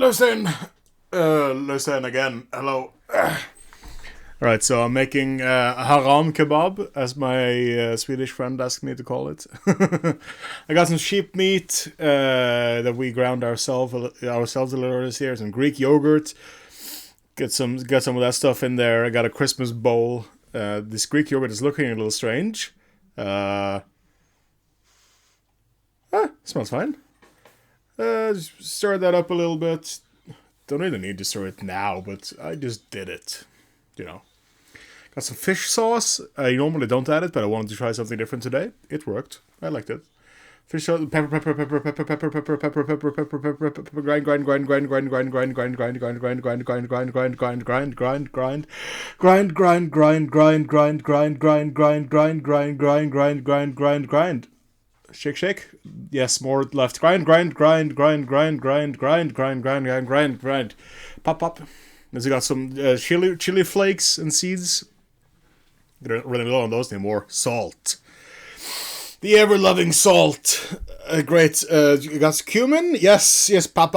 Listen again. Hello. Alright, so I'm making Haram Kebab, as my Swedish friend asked me to call it. I got some sheep meat that we ground ourselves a little this year. Some Greek yogurt. Get some of that stuff in there. I got a Christmas bowl. This Greek yogurt is looking a little strange. Smells fine. Just stir that up a little bit. Don't really need to stir it now, but I just did it. You know. Got some fish sauce. I normally don't add it, but I wanted to try something different today. It worked. I liked it. Fish sauce, pepper, grind, shake. Yes, more left. Grind. Pop. Then we got some chili flakes and seeds. Really low on those anymore. Salt. The ever-loving salt. Great. You got some cumin? Yes. Pop.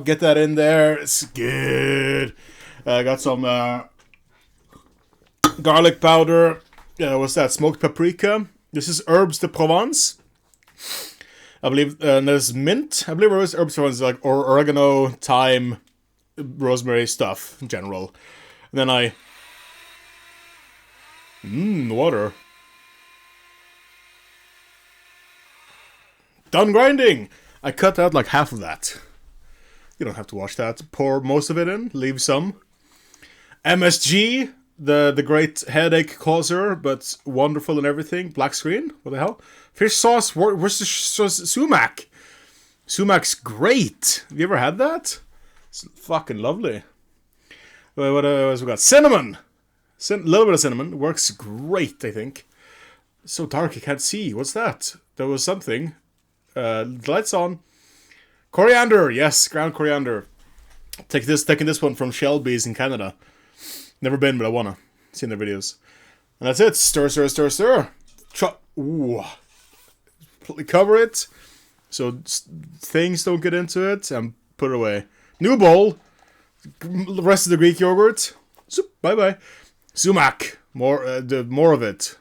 Get that in there. It's good. Got some garlic powder. What's that? Smoked paprika. This is herbs de Provence. I believe there's mint. I believe herbs de Provence is like oregano, thyme, rosemary stuff in general. And then water. Done grinding! I cut out like half of that. You don't have to wash that. Pour most of it in, leave some. MSG, the great headache causer, but wonderful and everything. Black screen? What the hell? Fish sauce, Worcestershire sumac. Sumac's great. Have you ever had that? It's fucking lovely. What else we got? Cinnamon! A little bit of cinnamon. Works great, I think. It's so dark I can't see. What's that? There was something. The lights on. Coriander! Yes, ground coriander. Taking this one from Shelby's in Canada. Never been, but I wanna. Seen their videos. And that's it. Stir. Ooh. Cover it. So things don't get into it. And put it away. New bowl. The rest of the Greek yogurt. Bye. Sumac. More of it.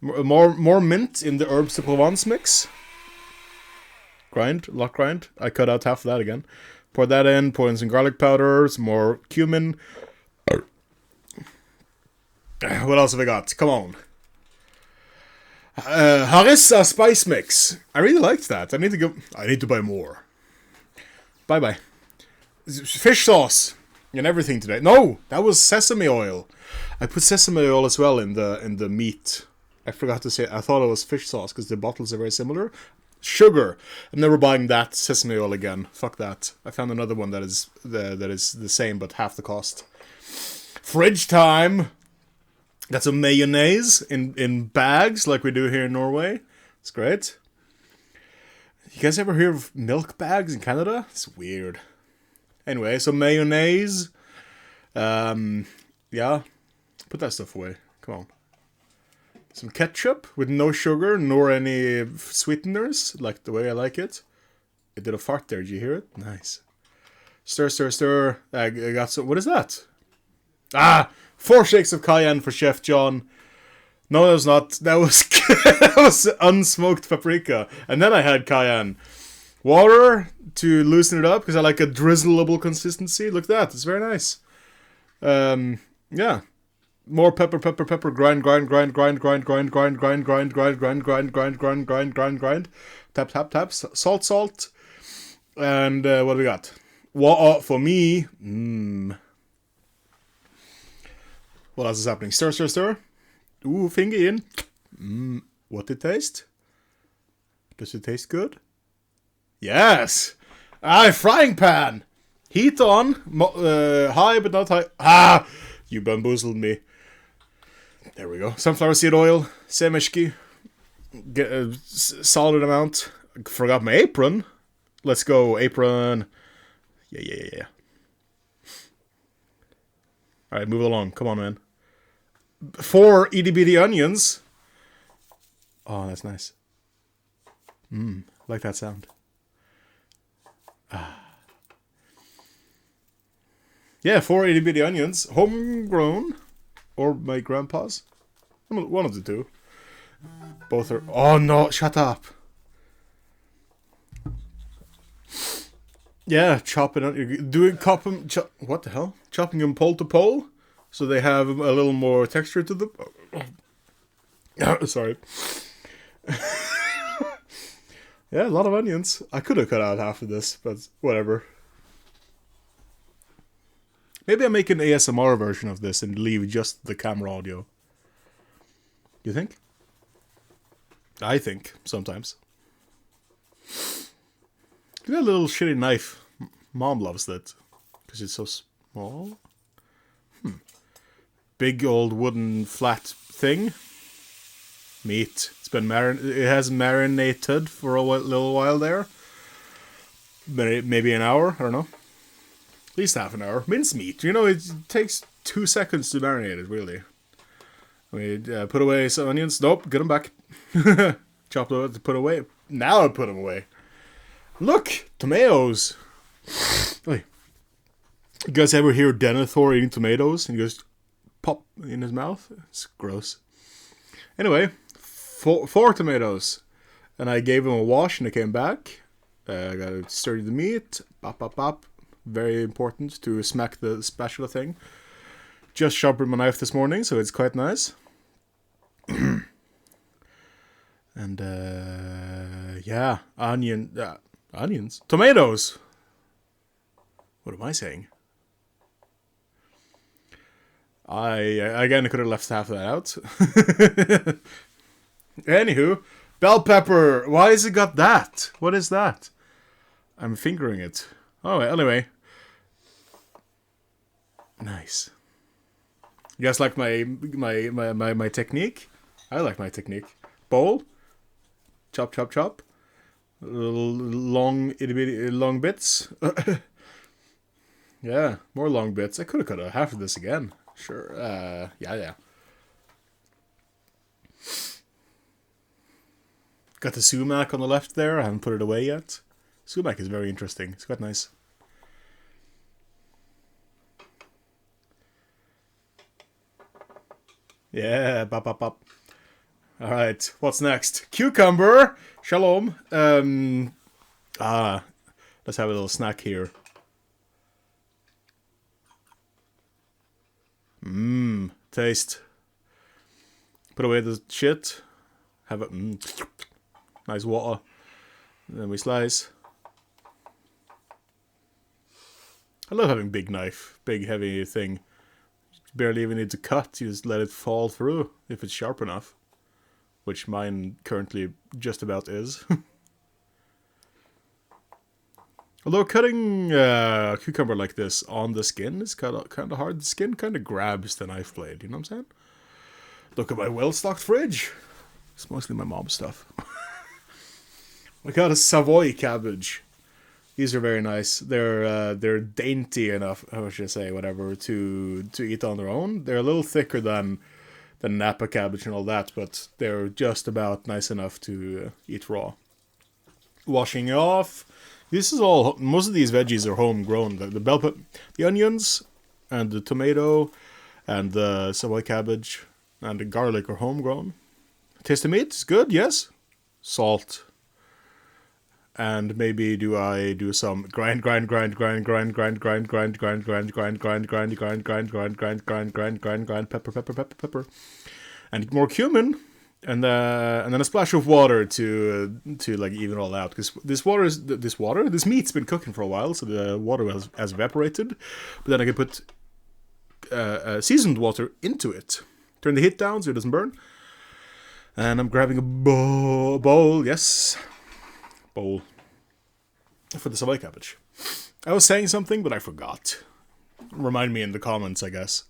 More mint in the herbs de Provence mix. Grind. I cut out half of that again. Pour that in. Pour in some garlic powder. Some more cumin. What else have I got? Come on. Harissa spice mix. I really liked that. I need to buy more. Bye. Fish sauce and everything today. No, that was sesame oil. I put sesame oil as well in the meat. I forgot to say. I thought it was fish sauce because the bottles are very similar. Sugar. I'm never buying that sesame oil again. Fuck that. I found another one that is the same but half the cost. Fridge time. Got some mayonnaise in bags like we do here in Norway. It's great. You guys ever hear of milk bags in Canada? It's weird. Anyway, some mayonnaise. Yeah. Put that stuff away. Come on. Some ketchup with no sugar nor any sweeteners, like the way I like it. I did a fart there. Did you hear it? Nice. Stir. I got some. What is that? 4 shakes of cayenne for Chef John. No, that was not. That was that was unsmoked paprika, and then I had cayenne. Water to loosen it up because I like a drizzleable consistency. Look at that. It's very nice. Yeah. More pepper, grind. Tap. Salt. And what do we got? For me. What else is happening? Stir. Ooh, finger in. What did it taste? Does it taste good? Yes! Frying pan! Heat on. High but not high. You bamboozled me. There we go. Sunflower seed oil. Semeshki. Get a solid amount. Forgot my apron. Let's go, apron. Yeah. Alright, move along. Come on, man. 4 itty bitty onions. Oh, that's nice. Like that sound. Yeah, 4 itty bitty onions, homegrown, or my grandpa's. One of the two. Both are. Oh no! Shut up. Yeah, chopping. You're doing what the hell? Chopping them pole to pole, so they have a little more texture to them. Sorry. Yeah, a lot of onions. I could have cut out half of this, but whatever. Maybe I make an ASMR version of this and leave just the camera audio. You think? I think, sometimes. Look at that little shitty knife. Mom loves that. Because it's so small. Big old wooden flat thing. Meat. It has marinated for a little while there. Maybe an hour, I don't know. At least half an hour. Mincemeat, you know, it takes 2 seconds to marinate it, really. We put away some onions. Nope, get them back. Chopped it, put away. Now I put them away. Look, tomatoes. Wait. You guys ever hear Denethor eating tomatoes and he goes pop in his mouth? It's gross. Anyway, four tomatoes. And I gave them a wash and they came back. I got to stir the meat. Bop, bop, bop. Very important to smack the spatula thing. Just sharpened my knife this morning, so it's quite nice. And, yeah, onions. Tomatoes! What am I saying? Again, I could have left half of that out. Anywho, bell pepper! Why has it got that? What is that? I'm fingering it. Oh, anyway. Nice. You guys like my technique? I like my technique. Bowl. Chop, chop, chop. Little long, itty bitty, long bits. Yeah, more long bits. I could have cut out half of this again. Sure. Yeah. Got the sumac on the left there. I haven't put it away yet. Sumac is very interesting. It's quite nice. Yeah, bop, bop, bop. Alright, what's next? Cucumber! Shalom. Let's have a little snack here. Taste. Put away the shit. Have a nice water. Then we slice. I love having big knife. Big, heavy thing. Barely even need to cut, you just let it fall through if it's sharp enough. Which mine currently just about is. Although cutting cucumber like this on the skin is kind of hard. The skin kind of grabs the knife blade, you know what I'm saying? Look at my well-stocked fridge. It's mostly my mom's stuff. I got a Savoy cabbage. These are very nice. They're dainty enough, how should I say, whatever, to eat on their own. They're a little thicker than Napa cabbage and all that, but they're just about nice enough to eat raw. Washing it off. This is all. Most of these veggies are homegrown. The bell pepper, the onions, and the tomato, and the Savoy cabbage, and the garlic are homegrown. Taste the meat is good. Yes. Salt. And maybe do I do some grind pepper, and more cumin, and then a splash of water to like even all out, because this meat's been cooking for a while, so the water has evaporated. But then I can put seasoned water into it. Turn the heat down so it doesn't burn. And I'm grabbing a bowl. Yes. Bowl for the Savoy cabbage. I was saying something, but I forgot. Remind me in the comments, I guess.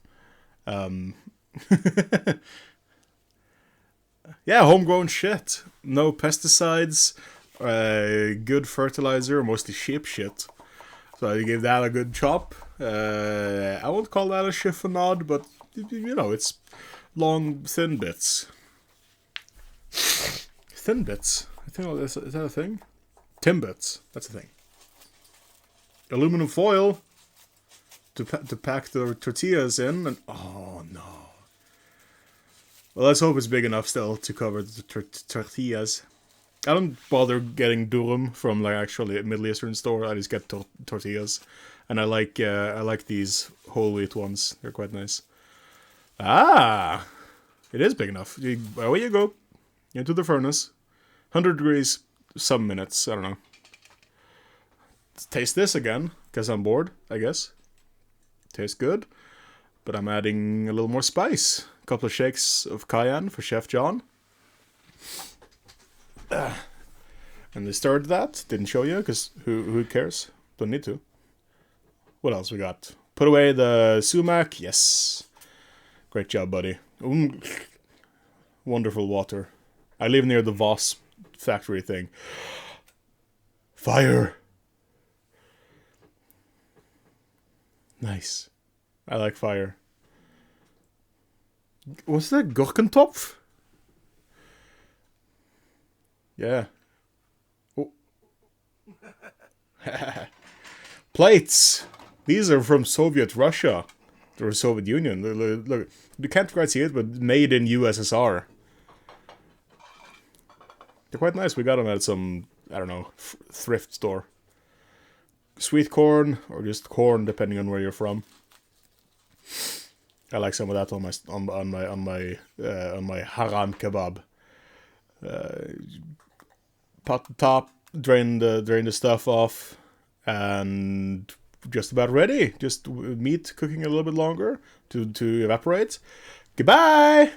Yeah, homegrown shit. No pesticides. Good fertilizer, mostly sheep shit. So I gave that a good chop. I won't call that a chiffonade, but you know, it's long, thin bits. Thin bits. I think is that a thing? Timbits. That's a thing. Aluminum foil. to pack the tortillas in, and oh no. Well, let's hope it's big enough still to cover the tortillas. I don't bother getting durum from like actually a Middle Eastern store. I just get tortillas, and I like these whole wheat ones. They're quite nice. Ah, it is big enough. Away you go into the furnace. 100 degrees, some minutes. I don't know. Let's taste this again because I'm bored. I guess. Tastes good, but I'm adding a little more spice. A couple of shakes of cayenne for Chef John. And they stirred that. Didn't show you because who cares? Don't need to. What else we got? Put away the sumac. Yes. Great job, buddy. Wonderful water. I live near the Voss factory thing. Fire. Nice. I like fire. What's that? Gurkentopf? Yeah. Oh. Plates. These are from Soviet Russia. Or Soviet Union. Look, you can't quite see it, but made in USSR. They're quite nice. We got them at some, I don't know, thrift store. Sweet corn, or just corn, depending on where you're from. I like some of that on my Haram Kebab. Pot the top, drain the stuff off, and just about ready. Just meat cooking a little bit longer to evaporate. Goodbye!